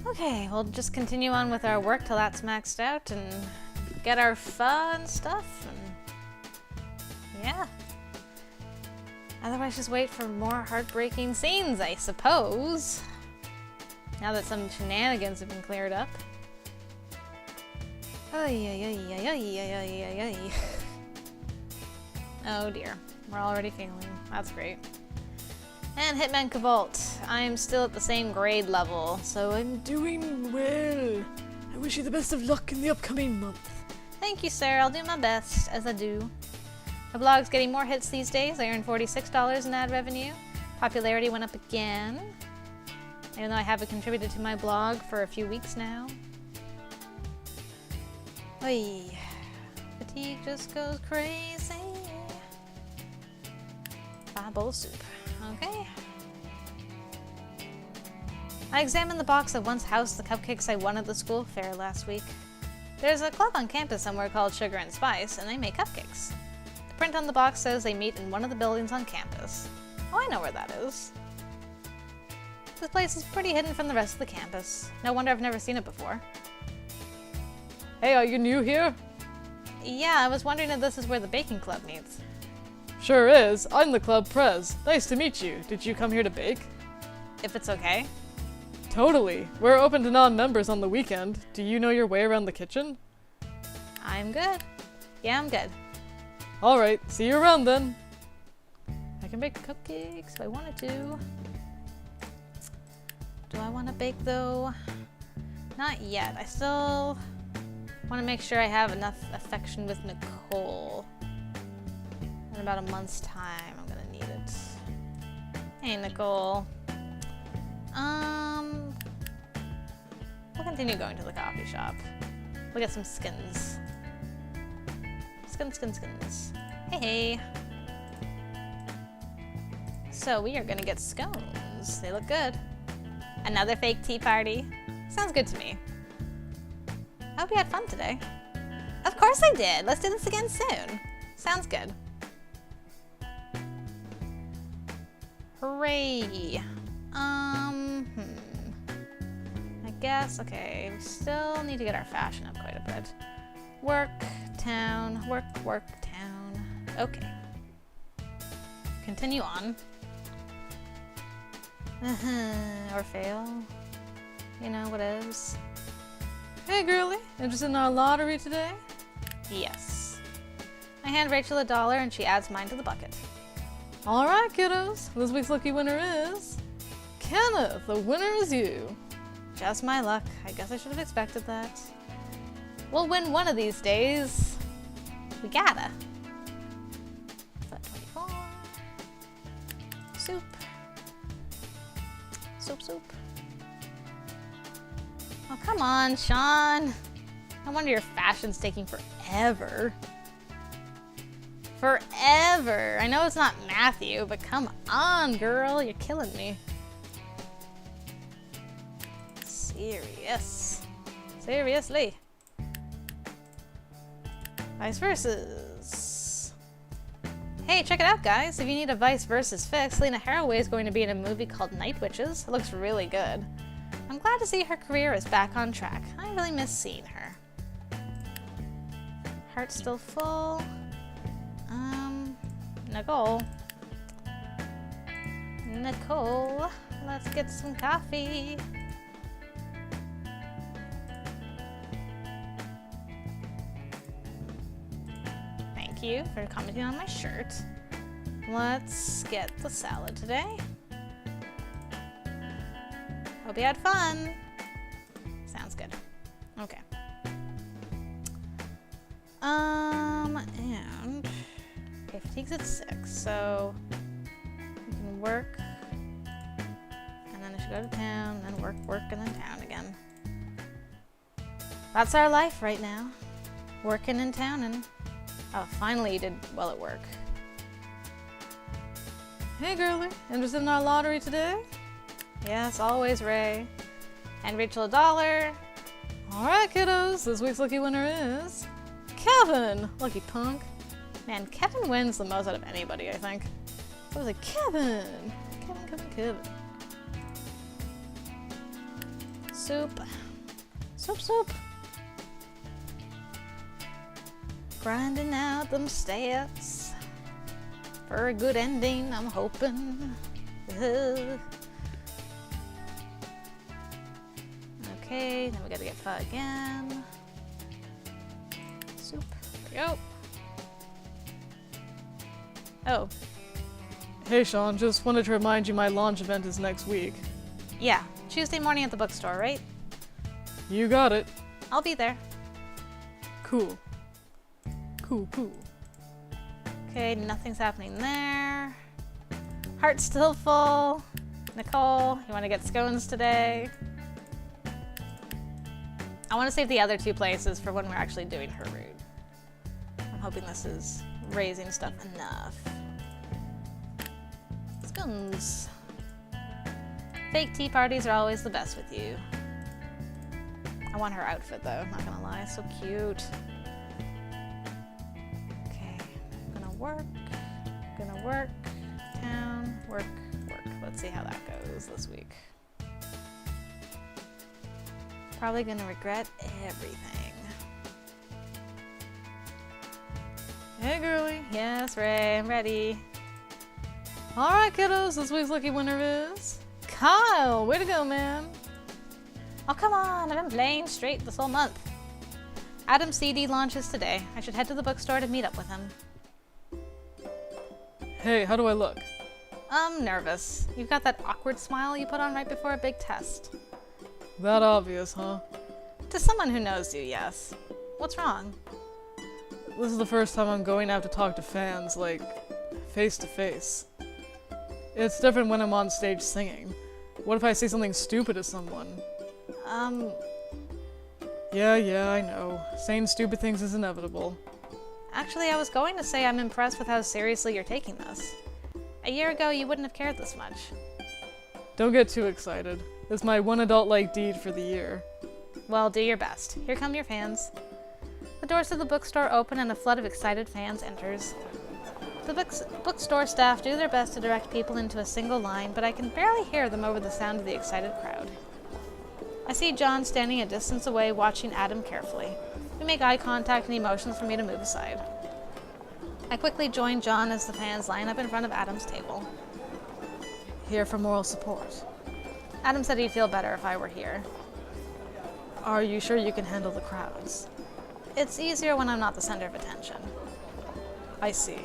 Okay, we'll just continue on with our work till that's maxed out and get our fun stuff and yeah. Otherwise just wait for more heartbreaking scenes, I suppose. Now that some shenanigans have been cleared up. Oh dear, we're already failing. That's great. And Hitman Cavalt, I'm still at the same grade level, so I'm doing well. I wish you the best of luck in the upcoming month. Thank you, sir. I'll do my best, as I do. My blog's getting more hits these days. I earned $46 in ad revenue. Popularity went up again, even though I haven't contributed to my blog for a few weeks now. Oy. Fatigue just goes crazy. 5 bowl soup. Okay. I examined the box that once housed the cupcakes I won at the school fair last week. There's a club on campus somewhere called Sugar and Spice, and they make cupcakes. The print on the box says they meet in one of the buildings on campus. Oh, I know where that is. This place is pretty hidden from the rest of the campus. No wonder I've never seen it before. Hey, are you new here? Yeah, I was wondering if this is where the baking club meets. Sure is. I'm the club prez. Nice to meet you. Did you come here to bake? If it's okay. Totally. We're open to non-members on the weekend. Do you know your way around the kitchen? I'm good. Yeah, I'm good. Alright, see you around then. I can bake cupcakes if I wanted to. Do I want to bake though? Not yet. I still want to make sure I have enough affection with Nicole. In about a month's time, I'm gonna need it. Hey, Nicole. We'll continue going to the coffee shop. We'll get some skins. Skins. Hey. So we are gonna get scones. They look good. Another fake tea party. Sounds good to me. I hope you had fun today. Of course I did. Let's do this again soon. Sounds good. Hooray. I guess, okay, we still need to get our fashion up quite a bit. Work, town, work, town. Okay. Continue on. Or fail. You know, what is. Hey, girlie, interested in our lottery today? Yes. I hand Rachel $1 and she adds mine to the bucket. Alright, kiddos. This week's lucky winner is... Kenneth, the winner is you. Just my luck. I guess I should have expected that. We'll win one of these days. We gotta. Foot 24. Soup. Soup. Oh, come on, Sean. No wonder your fashion's taking forever. Forever. I know it's not Matthew, but come on, girl. You're killing me. Seriously. Vice versus. Hey, check it out, guys. If you need a vice versus fix, Lena Haraway is going to be in a movie called Night Witches. It looks really good. I'm glad to see her career is back on track. I really miss seeing her. Heart's still full. Nicole, let's get some coffee. Thank you for commenting on my shirt. Let's get the salad today. Hope you had fun. Sounds good. Okay. And okay, fatigue's at 6, so we can work, and then I should go to town, and then work, and then town again. That's our life right now. Working in town, and oh, finally you did well at work. Hey, girlie, interested in our lottery today? Yes, always, Ray. And Rachel $1. Alright, kiddos, this week's lucky winner is... Kevin! Lucky punk. Man, Kevin wins the most out of anybody, I think. So I was like, Kevin! Kevin. soup. Soup, soup. Grinding out them stats for a good ending, I'm hoping. Okay, then we gotta get pho again. Soup. There we go. Oh. Hey Sian, just wanted to remind you my launch event is next week. Yeah, Tuesday morning at the bookstore, right? You got it. I'll be there. Cool. Cool, cool. Okay, nothing's happening there. Heart's still full. Nicole, you want to get scones today? I want to save the other two places for when we're actually doing her route. I'm hoping this is raising stuff enough. Scones. Fake tea parties are always the best with you. I want her outfit though, not gonna lie, so cute. Okay, gonna work, town, work. Let's see how that goes this week. Probably gonna regret everything. Hey girlie. Yes, Ray, I'm ready. Alright kiddos, this week's lucky winner is... Kyle, way to go, man. Oh, come on, I've been playing straight this whole month. Adam's CD launches today. I should head to the bookstore to meet up with him. Hey, how do I look? I'm nervous. You've got that awkward smile you put on right before a big test. That obvious, huh? To someone who knows you, yes. What's wrong? This is the first time I'm going out to talk to fans, like, face to face. It's different when I'm on stage singing. What if I say something stupid to someone? Yeah, I know. Saying stupid things is inevitable. Actually, I was going to say I'm impressed with how seriously you're taking this. A year ago, you wouldn't have cared this much. Don't get too excited. It's my one adult-like deed for the year. Well, do your best. Here come your fans. The doors to the bookstore open and a flood of excited fans enters. The bookstore staff do their best to direct people into a single line, but I can barely hear them over the sound of the excited crowd. I see John standing a distance away watching Adam carefully. We make eye contact and he motions for me to move aside. I quickly join John as the fans line up in front of Adam's table. Here for moral support. Adam said he'd feel better if I were here. Are you sure you can handle the crowds? It's easier when I'm not the center of attention. I see.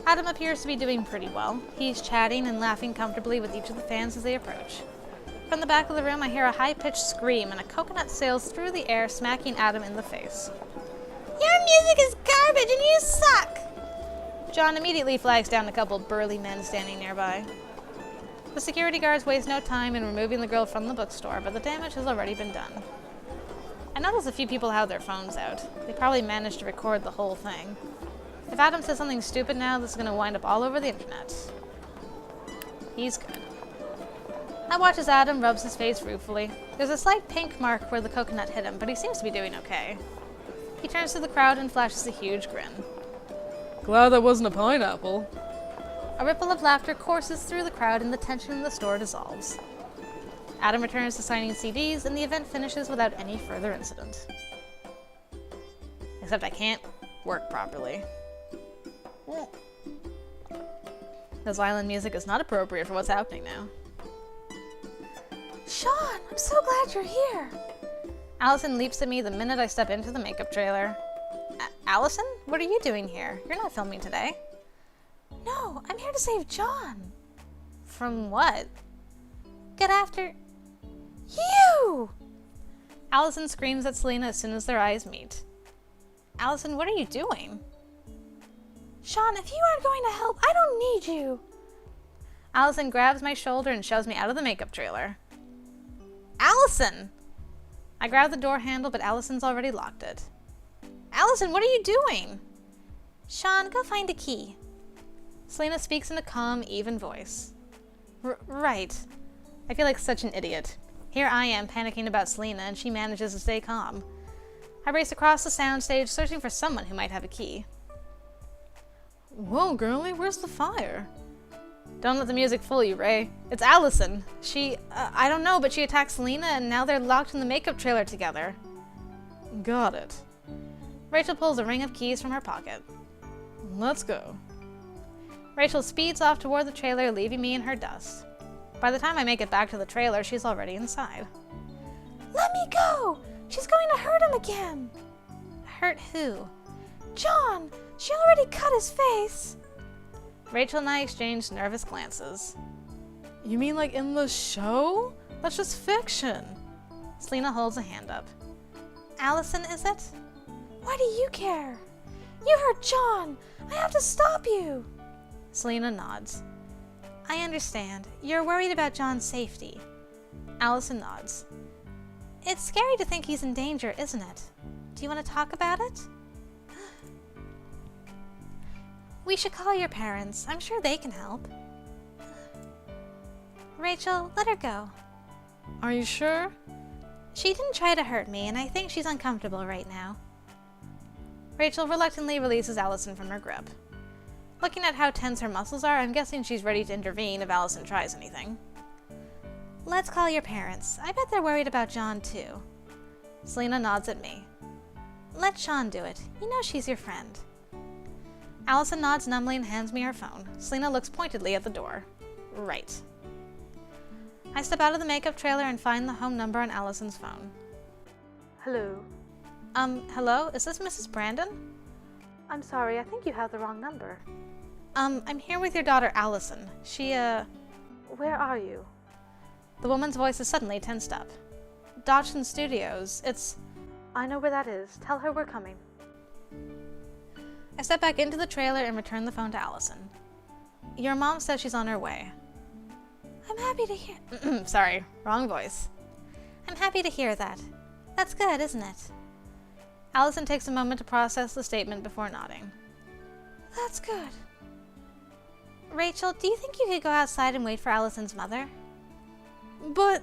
Adam appears to be doing pretty well. He's chatting and laughing comfortably with each of the fans as they approach. From the back of the room, I hear a high-pitched scream and a coconut sails through the air, smacking Adam in the face. Your music is garbage and you suck! John immediately flags down a couple burly men standing nearby. The security guards waste no time in removing the girl from the bookstore, but the damage has already been done. I notice a few people have their phones out. They probably managed to record the whole thing. If Adam says something stupid now, this is going to wind up all over the internet. He's good. I watch as Adam rubs his face ruefully. There's a slight pink mark where the coconut hit him, but he seems to be doing okay. He turns to the crowd and flashes a huge grin. Glad that wasn't a pineapple. A ripple of laughter courses through the crowd and the tension in the store dissolves. Adam returns to signing CDs and the event finishes without any further incident. Except I can't work properly. This island music is not appropriate for what's happening now. Sean, I'm so glad you're here. Allison leaps at me the minute I step into the makeup trailer. Allison, what are you doing here? You're not filming today. No, I'm here to save John. From what? Get after... you! Allison screams at Selena as soon as their eyes meet. Allison, what are you doing? Sean, if you aren't going to help, I don't need you. Allison grabs my shoulder and shoves me out of the makeup trailer. Allison! I grab the door handle, but Allison's already locked it. Allison, what are you doing? Sean, go find a key. Selena speaks in a calm, even voice. Right. I feel like such an idiot. Here I am panicking about Selena, and she manages to stay calm. I race across the soundstage, searching for someone who might have a key. Whoa, girlie, where's the fire? Don't let the music fool you, Ray. It's Allison. She, I don't know, but she attacked Selena and now they're locked in the makeup trailer together. Got it. Rachel pulls a ring of keys from her pocket. Let's go. Rachel speeds off toward the trailer, leaving me in her dust. By the time I make it back to the trailer, she's already inside. Let me go! She's going to hurt him again! Hurt who? John! She already cut his face! Rachel and I exchanged nervous glances. You mean like in the show? That's just fiction. Selena holds a hand up. Allison, is it? Why do you care? You hurt John! I have to stop you! Selena nods. I understand. You're worried about John's safety. Allison nods. It's scary to think he's in danger, isn't it? Do you want to talk about it? We should call your parents. I'm sure they can help. Rachel, let her go. Are you sure? She didn't try to hurt me, and I think she's uncomfortable right now. Rachel reluctantly releases Allison from her grip. Looking at how tense her muscles are, I'm guessing she's ready to intervene if Allison tries anything. Let's call your parents. I bet they're worried about John, too. Selena nods at me. Let Sean do it. You know she's your friend. Allison nods numbly and hands me her phone. Selena looks pointedly at the door. Right. I step out of the makeup trailer and find the home number on Allison's phone. Hello. Hello? Is this Mrs. Brandon? I'm sorry, I think you have the wrong number. I'm here with your daughter Allison. She, Where are you? The woman's voice is suddenly tensed up. Dodgson Studios. I know where that is. Tell her we're coming. I step back into the trailer and return the phone to Allison. Your mom says she's on her way. I'm happy to hear... Sorry, wrong voice. I'm happy to hear that. That's good, isn't it? Allison takes a moment to process the statement before nodding. That's good. Rachel, do you think you could go outside and wait for Allison's mother? But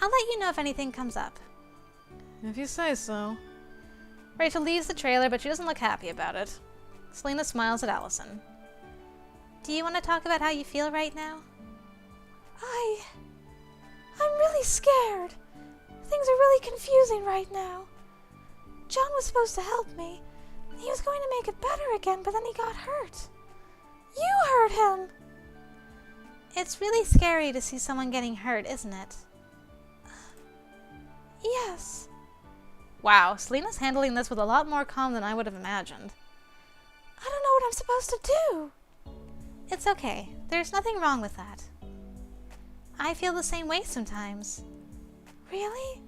I'll let you know if anything comes up. if you say so. Rachel leaves the trailer, but she doesn't look happy about it. Selena smiles at Allison. Do you want to talk about how you feel right now? I'm really scared. Things are really confusing right now. John was supposed to help me. He was going to make it better again, but then he got hurt. You hurt him! It's really scary to see someone getting hurt, isn't it? Yes. Wow, Selena's handling this with a lot more calm than I would have imagined. I don't know what I'm supposed to do. It's okay. There's nothing wrong with that. I feel the same way sometimes. Really?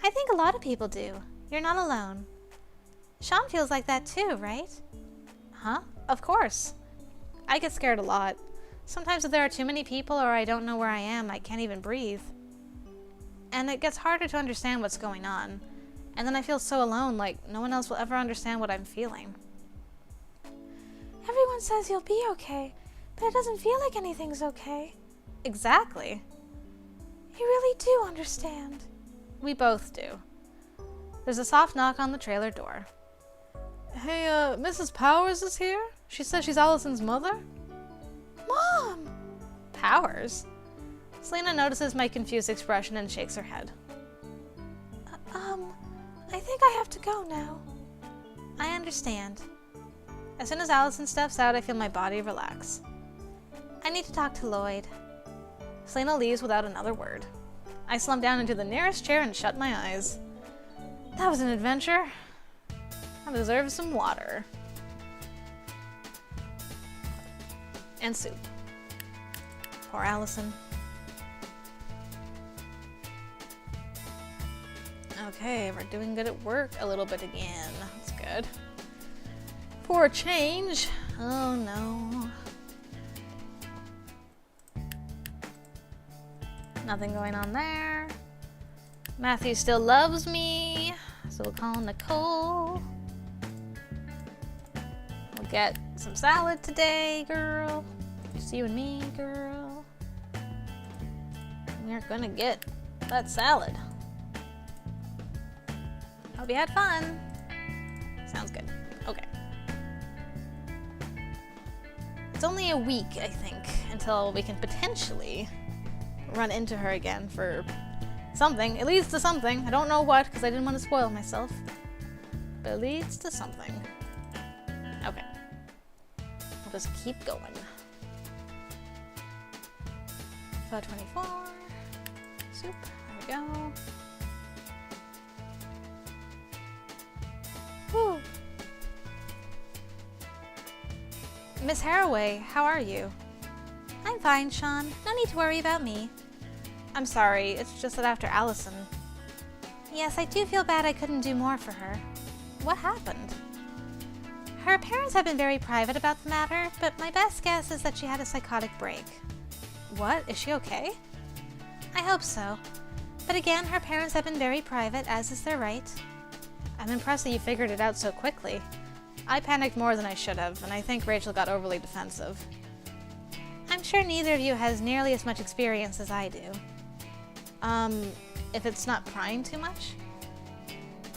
I think a lot of people do. You're not alone. Sean feels like that too, right? Huh? Of course. I get scared a lot. Sometimes if there are too many people or I don't know where I am, I can't even breathe. And it gets harder to understand what's going on. And then I feel so alone, like no one else will ever understand what I'm feeling. Everyone says you'll be okay, but it doesn't feel like anything's okay. Exactly. You really do understand. We both do. There's a soft knock on the trailer door. Hey, Mrs. Powers is here? She says she's Allison's mother? Mom! Powers? Selena notices my confused expression and shakes her head. I think I have to go now. I understand. As soon as Allison steps out, I feel my body relax. I need to talk to Lloyd. Selena leaves without another word. I slump down into the nearest chair and shut my eyes. That was an adventure. I deserve some water. And soup. Poor Allison. Okay, we're doing good at work a little bit again. That's good. For a change. Oh no. Nothing going on there. Matthew still loves me, so we'll call Nicole. We'll get some salad today, girl. Just you and me, girl. We're gonna get that salad. Hope you had fun. Sounds good. Okay. It's only a week, I think, until we can potentially run into her again for something. It leads to something. I don't know what, because I didn't want to spoil myself. But it leads to something. Okay. We'll just keep going. 524. Soup. There we go. Whew. Miss Haraway, how are you? I'm fine, Sean. No need to worry about me. I'm sorry, it's just that after Allison... Yes, I do feel bad I couldn't do more for her. What happened? Her parents have been very private about the matter, but my best guess is that she had a psychotic break. What? Is she okay? I hope so. But again, her parents have been very private, as is their right. I'm impressed that you figured it out so quickly. I panicked more than I should have, and I think Rachel got overly defensive. I'm sure neither of you has nearly as much experience as I do. If it's not prying too much?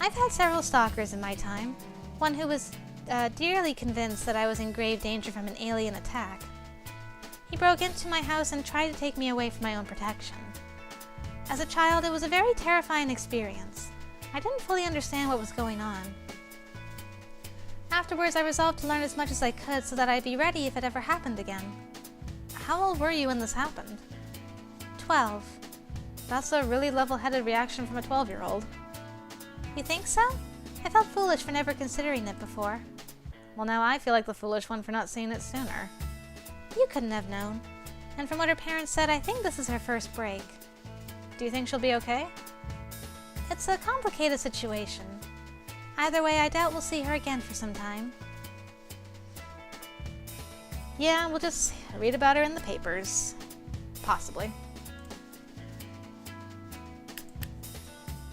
I've had several stalkers in my time. One who was dearly convinced that I was in grave danger from an alien attack. He broke into my house and tried to take me away from my own protection. As a child, it was a very terrifying experience. I didn't fully understand what was going on. Afterwards, I resolved to learn as much as I could so that I'd be ready if it ever happened again. How old were you when this happened? 12. That's a really level-headed reaction from a 12-year-old. You think so? I felt foolish for never considering it before. Well, now I feel like the foolish one for not seeing it sooner. You couldn't have known. And from what her parents said, I think this is her first break. Do you think she'll be okay? It's a complicated situation. Either way, I doubt we'll see her again for some time. Yeah, we'll just read about her in the papers. Possibly.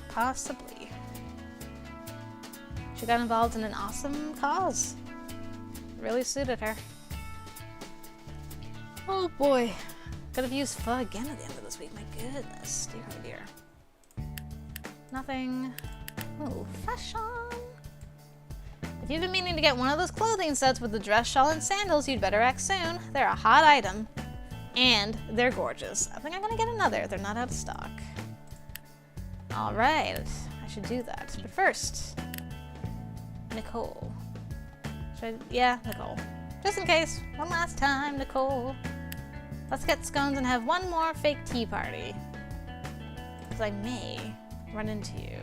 Possibly. She got involved in an awesome cause. Really suited her. Oh boy. Could have used pho again at the end of this week. My goodness. Dear, oh dear. Nothing. Oh, fashion. If you've been meaning to get one of those clothing sets with the dress, shawl, and sandals, you'd better act soon. They're a hot item. And they're gorgeous. I think I'm gonna get another. They're not out of stock. Alright. I should do that. But first, Nicole. Yeah, Nicole. Just in case. One last time, Nicole. Let's get scones and have one more fake tea party. Because I may run into you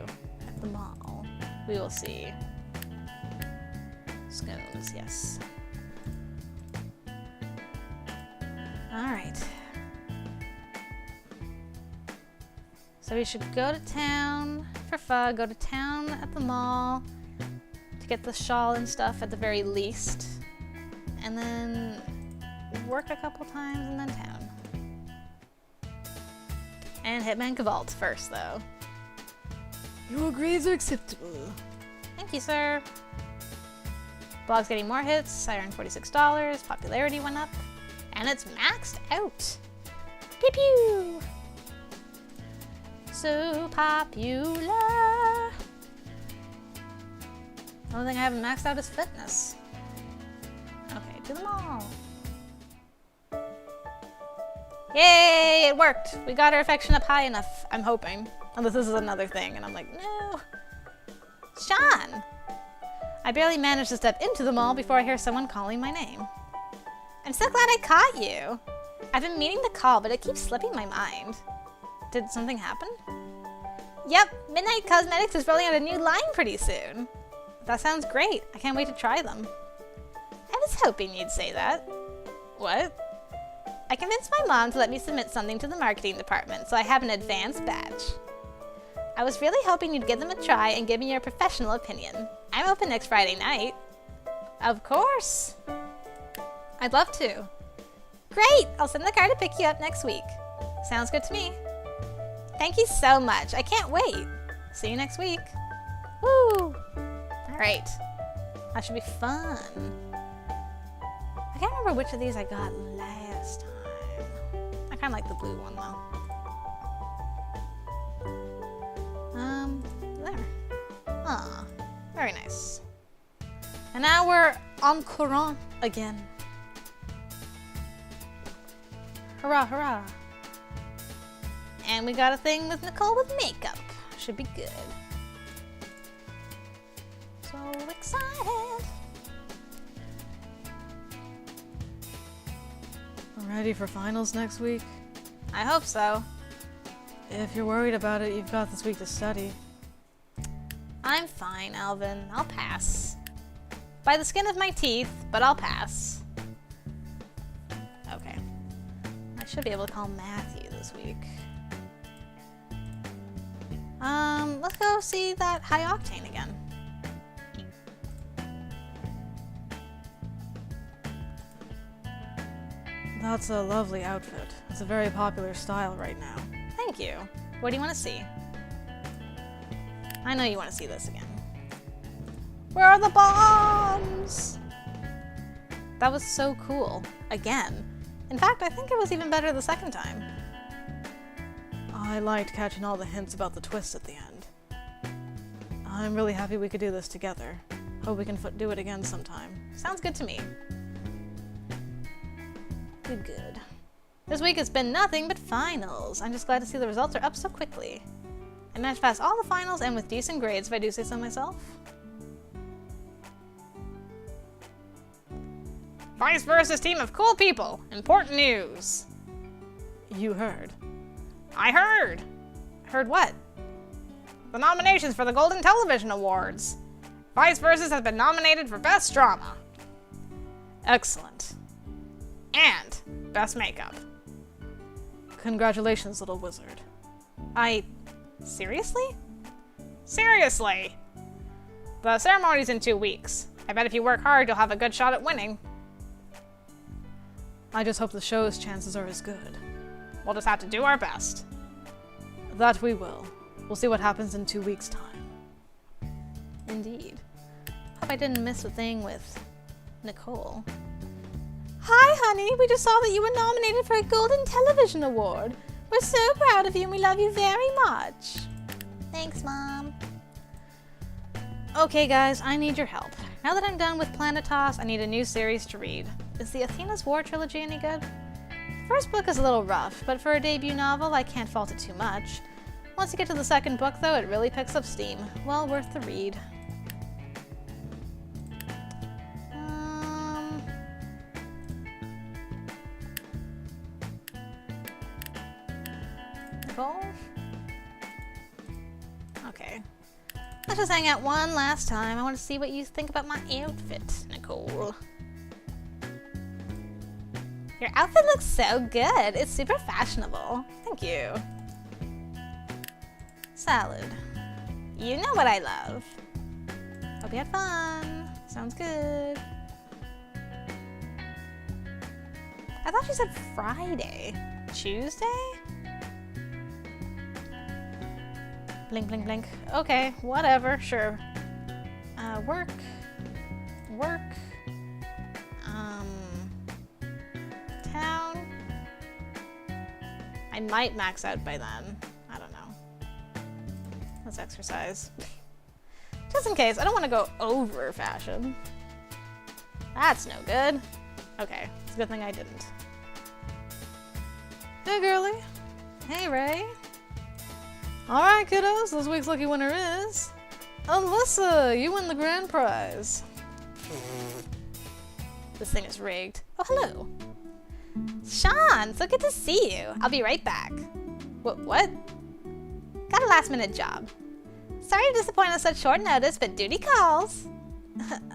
at the mall. We will see. Scones, yes. Alright. So we should go to town for pho, go to town at the mall to get the shawl and stuff at the very least. And then work a couple times and then town. And Hitman Cavalt's first, though. Your grades are acceptable. Thank you, sir. Blog's getting more hits. I earned $46. Popularity went up. And it's maxed out. Pew pew! So popular. The only thing I haven't maxed out is fitness. Okay, to the mall. Yay, it worked. We got our affection up high enough, I'm hoping. Unless this is another thing, and I'm like, no. Sean! I barely managed to step into the mall before I hear someone calling my name. I'm so glad I caught you. I've been meaning to call, but it keeps slipping my mind. Did something happen? Yep, Midnight Cosmetics is rolling out a new line pretty soon. That sounds great. I can't wait to try them. I was hoping you'd say that. What? I convinced my mom to let me submit something to the marketing department, so I have an advanced badge. I was really hoping you'd give them a try and give me your professional opinion. I'm open next Friday night. Of course. I'd love to. Great! I'll send the car to pick you up next week. Sounds good to me. Thank you so much. I can't wait. See you next week. Woo! Alright. That should be fun. I can't remember which of these I got last time. I kind of like the blue one though. There. Ah, very nice. And now we're en courant again. Hurrah, hurrah. And we got a thing with Nicole with makeup. Should be good. So excited. Ready for finals next week? I hope so. If you're worried about it, you've got this week to study. I'm fine, Alvin. I'll pass. By the skin of my teeth, but I'll pass. Okay. I should be able to call Matthew this week. Let's go see that high octane again. That's a lovely outfit. It's a very popular style right now. Thank you. What do you want to see? I know you want to see this again. Where are the bombs? That was so cool. Again. In fact, I think it was even better the second time. I liked catching all the hints about the twist at the end. I'm really happy we could do this together. Hope we can do it again sometime. Sounds good to me. Good. This week has been nothing but finals. I'm just glad to see the results are up so quickly. I managed to pass all the finals and with decent grades, if I do say so myself. Vice versus team of cool people. Important news. You heard. I heard. Heard what? The nominations for the Golden Television Awards. Vice versus has been nominated for Best Drama. Excellent. And Best Makeup. Congratulations, little wizard. Seriously? Seriously! The ceremony's in 2 weeks. I bet if you work hard, you'll have a good shot at winning. I just hope the show's chances are as good. We'll just have to do our best. That we will. We'll see what happens in 2 weeks' time. Indeed. Hope I didn't miss a thing with Nicole. Hi, honey. We just saw that you were nominated for a Golden Television Award. We're so proud of you and we love you very much. Thanks, Mom. Okay, guys, I need your help. Now that I'm done with Planet Toss, I need a new series to read. Is the Athena's War trilogy any good? The first book is a little rough, but for a debut novel, I can't fault it too much. Once you get to the second book, though, it really picks up steam. Well worth the read. Nicole? Okay. Let's just hang out one last time. I want to see what you think about my outfit, Nicole. Your outfit looks so good. It's super fashionable. Thank you. Salad. You know what I love. Hope you had fun. Sounds good. I thought you said Friday. Tuesday? Blink, blink, blink. Okay, whatever, sure. Work. Town. I might max out by then. I don't know. Let's exercise. Just in case, I don't want to go over fashion. That's no good. Okay, it's a good thing I didn't. Hey, girlie. Hey, Ray. Alright, kiddos, this week's lucky winner is Alyssa. You win the grand prize. This thing is rigged. Oh, hello. Sian, so good to see you. I'll be right back. What? Got a last-minute job. Sorry to disappoint on such short notice, but duty calls.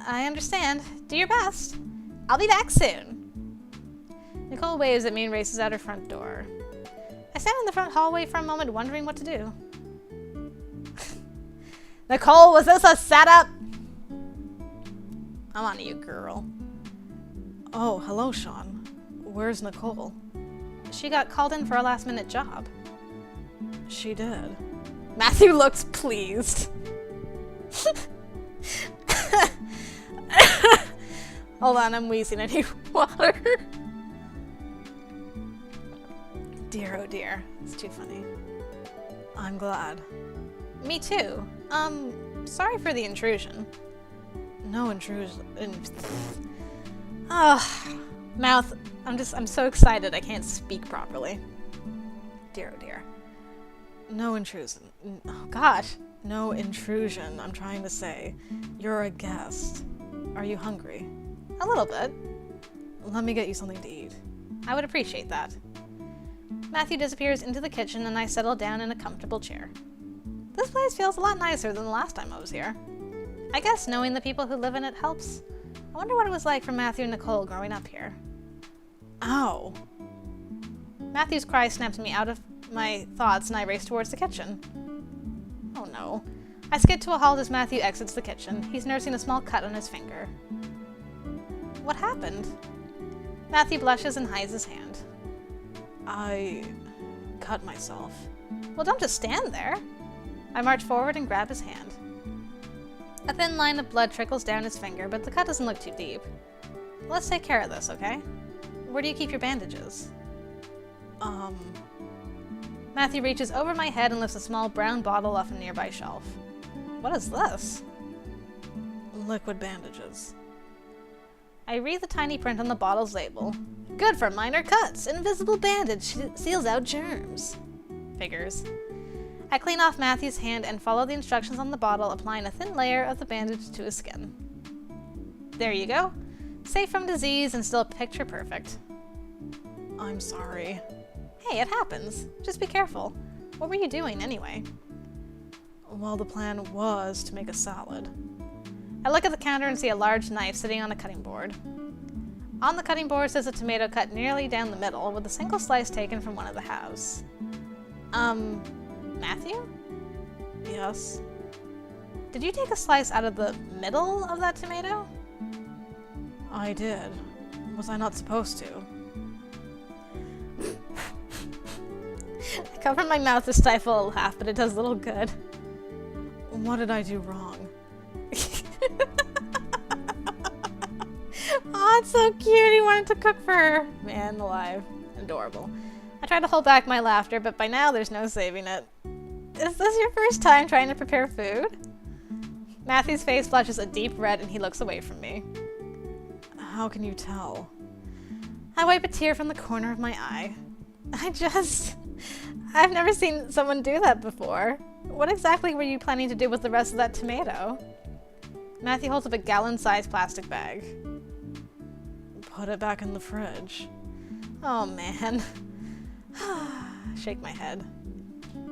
I understand. Do your best. I'll be back soon. Nicole waves at me and races out her front door. I stand in the front hallway for a moment, wondering what to do. Nicole, was this a setup? I'm on to you, girl. Oh, hello, Sean. Where's Nicole? She got called in for a last-minute job. She did. Matthew looks pleased. Hold on, I'm wheezing. I need water. Dear, oh dear. It's too funny. I'm glad. Me too. Sorry for the intrusion. No intrusion. Mouth, I'm so excited I can't speak properly. Dear, oh dear. No intrusion. Oh gosh. No intrusion, I'm trying to say. You're a guest. Are you hungry? A little bit. Let me get you something to eat. I would appreciate that. Matthew disappears into the kitchen and I settle down in a comfortable chair. This place feels a lot nicer than the last time I was here. I guess knowing the people who live in it helps. I wonder what it was like for Matthew and Nicole growing up here. Ow! Matthew's cry snaps me out of my thoughts and I race towards the kitchen. Oh no. I skid to a halt as Matthew exits the kitchen. He's nursing a small cut on his finger. What happened? Matthew blushes and hides his hand. I cut myself. Well, don't just stand there. I march forward and grab his hand. A thin line of blood trickles down his finger, but the cut doesn't look too deep. Let's take care of this, okay? Where do you keep your bandages? Matthew reaches over my head and lifts a small brown bottle off a nearby shelf. What is this? Liquid bandages. I read the tiny print on the bottle's label. Good for minor cuts. Invisible bandage seals out germs. Figures. I clean off Matthew's hand and follow the instructions on the bottle, applying a thin layer of the bandage to his skin. There you go. Safe from disease and still picture perfect. I'm sorry. Hey, it happens. Just be careful. What were you doing anyway? Well, the plan was to make a salad. I look at the counter and see a large knife sitting on a cutting board. On the cutting board says a tomato cut nearly down the middle with a single slice taken from one of the halves. Matthew? Yes? Did you take a slice out of the middle of that tomato? I did. Was I not supposed to? I cover my mouth to stifle a laugh, but it does little good. What did I do wrong? Aw, it's so cute. He wanted to cook for her. Man alive. Adorable. I try to hold back my laughter, but by now there's no saving it. Is this your first time trying to prepare food? Matthew's face flushes a deep red and he looks away from me. How can you tell? I wipe a tear from the corner of my eye. I've never seen someone do that before. What exactly were you planning to do with the rest of that tomato? Matthew holds up a gallon-sized plastic bag. Put it back in the fridge. Oh man. Shake my head.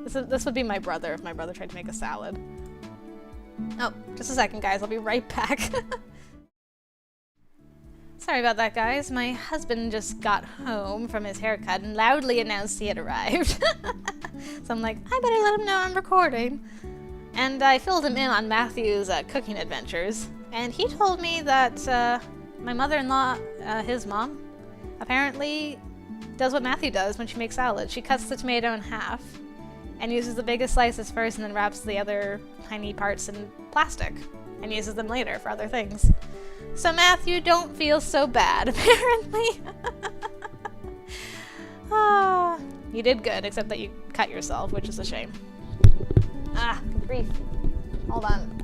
This would be my brother if my brother tried to make a salad. Oh, just a second guys, I'll be right back. Sorry about that, guys. My husband just got home from his haircut and loudly announced he had arrived. So I'm like, I better let him know I'm recording. And I filled him in on Matthew's cooking adventures. And he told me that my mother-in-law, his mom, apparently does what Matthew does when she makes salad. She cuts the tomato in half and uses the biggest slices first and then wraps the other tiny parts in plastic and uses them later for other things. So Matthew, don't feel so bad, apparently. You did good, except that you cut yourself, which is a shame. Ah, grief. Hold on.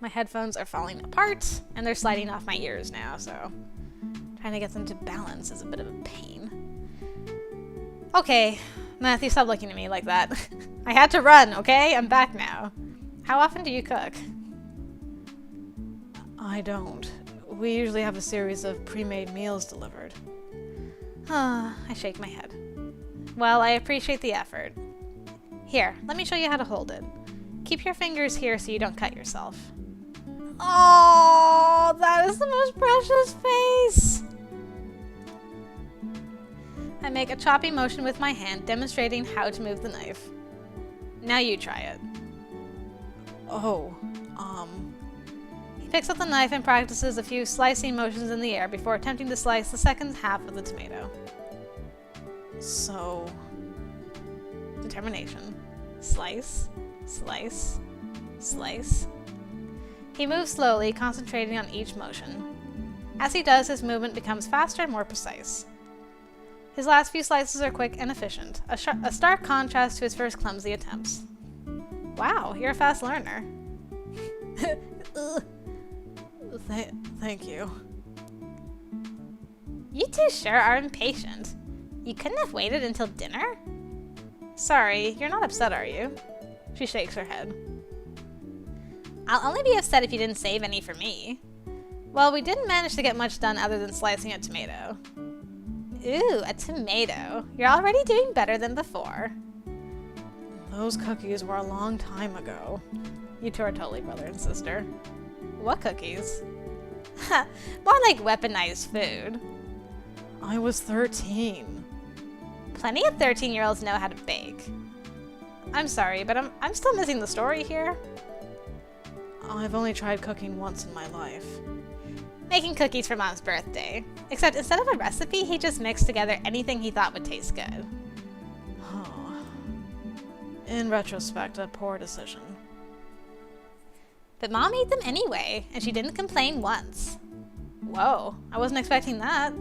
My headphones are falling apart, and they're sliding off my ears now, so trying to get them to balance is a bit of a pain. Okay, Matthew, stop looking at me like that. I had to run, okay? I'm back now. How often do you cook? I don't. We usually have a series of pre-made meals delivered. I shake my head. Well, I appreciate the effort. Here, let me show you how to hold it. Keep your fingers here so you don't cut yourself. Oh, that is the most precious face! I make a choppy motion with my hand, demonstrating how to move the knife. Now you try it. Oh, He picks up the knife and practices a few slicing motions in the air before attempting to slice the second half of the tomato. so... Determination. Slice, slice, slice. He moves slowly, concentrating on each motion. As he does, his movement becomes faster and more precise. His last few slices are quick and efficient, a stark contrast to his first clumsy attempts. Wow, you're a fast learner. Thank you. You two sure are impatient. You couldn't have waited until dinner? Sorry, you're not upset, are you? She shakes her head. I'll only be upset if you didn't save any for me. Well, we didn't manage to get much done other than slicing a tomato. Ooh, a tomato. You're already doing better than before. Those cookies were a long time ago. You two are totally brother and sister. What cookies? More like weaponized food. I was 13. Plenty of 13-year-olds know how to bake. I'm sorry, but I'm still missing the story here. I've only tried cooking once in my life. Making cookies for Mom's birthday. Except instead of a recipe, he just mixed together anything he thought would taste good. Oh. In retrospect, a poor decision. But Mom ate them anyway, and she didn't complain once. Whoa, I wasn't expecting that.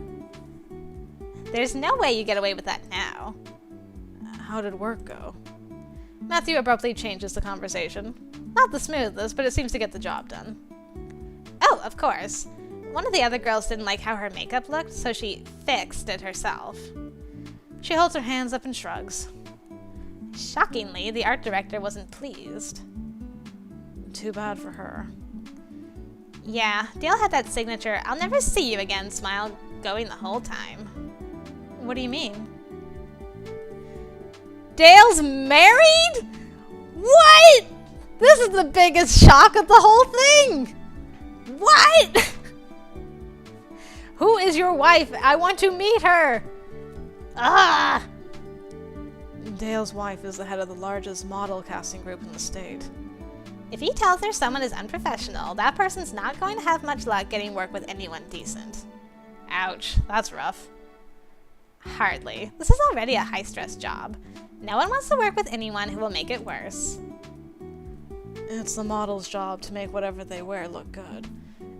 There's no way you get away with that now. How did work go? Matthew abruptly changes the conversation. Not the smoothest, but it seems to get the job done. Oh, of course. One of the other girls didn't like how her makeup looked, so she fixed it herself. She holds her hands up and shrugs. Shockingly, the art director wasn't pleased. Too bad for her. Yeah, Dale had that signature "I'll never see you again" smile going the whole time. What do you mean? Dale's married? What? This is the biggest shock of the whole thing! What? Who is your wife? I want to meet her! Ah! Dale's wife is the head of the largest model casting group in the state. If he tells her someone is unprofessional, that person's not going to have much luck getting work with anyone decent. Ouch, that's rough. Hardly. This is already a high-stress job. No one wants to work with anyone who will make it worse. It's the model's job to make whatever they wear look good.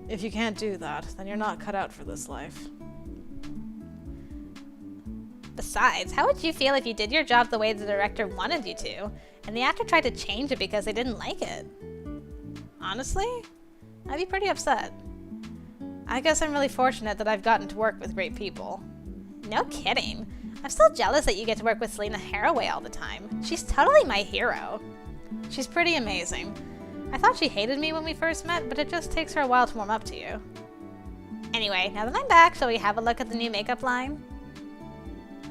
If you can't do that, then you're not cut out for this life. Besides, how would you feel if you did your job the way the director wanted you to, and the actor tried to change it because they didn't like it? Honestly, I'd be pretty upset. I guess I'm really fortunate that I've gotten to work with great people. No kidding. I'm still jealous that you get to work with Selena Haraway all the time. She's totally my hero. She's pretty amazing. I thought she hated me when we first met, but it just takes her a while to warm up to you. Anyway, now that I'm back, shall we have a look at the new makeup line?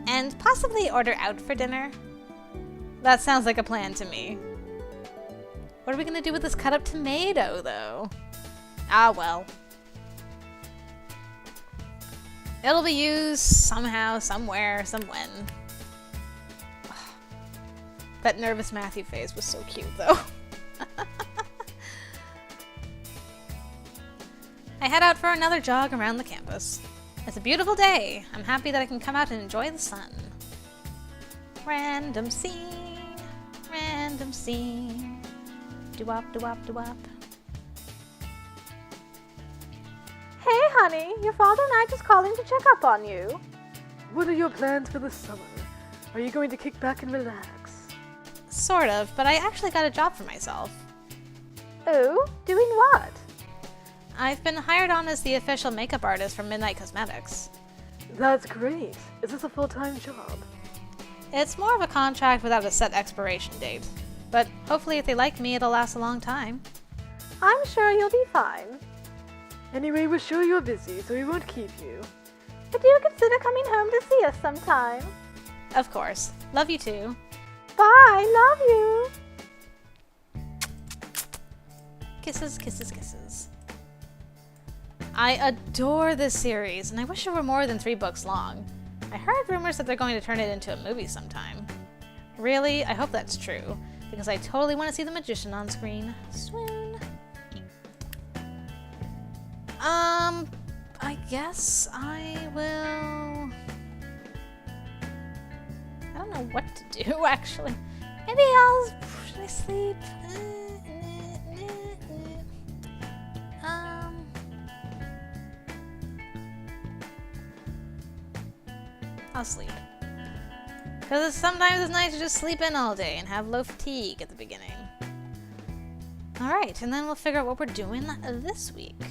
And possibly order out for dinner? That sounds like a plan to me. What are we gonna do with this cut up tomato, though? Ah, well. It'll be used somehow, somewhere, somewhen. That nervous Matthew face was so cute, though. I head out for another jog around the campus. It's a beautiful day. I'm happy that I can come out and enjoy the sun. Random scene, random scene. Do-wop, do-wop, do-wop. Hey, honey, your father and I just calling to check up on you. What are your plans for the summer? Are you going to kick back and relax? Sort of, but I actually got a job for myself. Oh, doing what? I've been hired on as the official makeup artist for Midnight Cosmetics. That's great. Is this a full-time job? It's more of a contract without a set expiration date. But hopefully if they like me, it'll last a long time. I'm sure you'll be fine. Anyway, we're sure you're busy, so we won't keep you. But do consider coming home to see us sometime. Of course. Love you too. Bye, love you. Kisses, kisses, kisses. I adore this series, and I wish it were more than 3 books long. I heard rumors that they're going to turn it into a movie sometime. Really? I hope that's true, because I totally want to see the magician on screen. Swoon. I guess I will... I don't know what to do, actually. Maybe I'll... Should I sleep? I'll sleep. Because sometimes it's nice to just sleep in all day and have low fatigue at the beginning. Alright, and then we'll figure out what we're doing this week.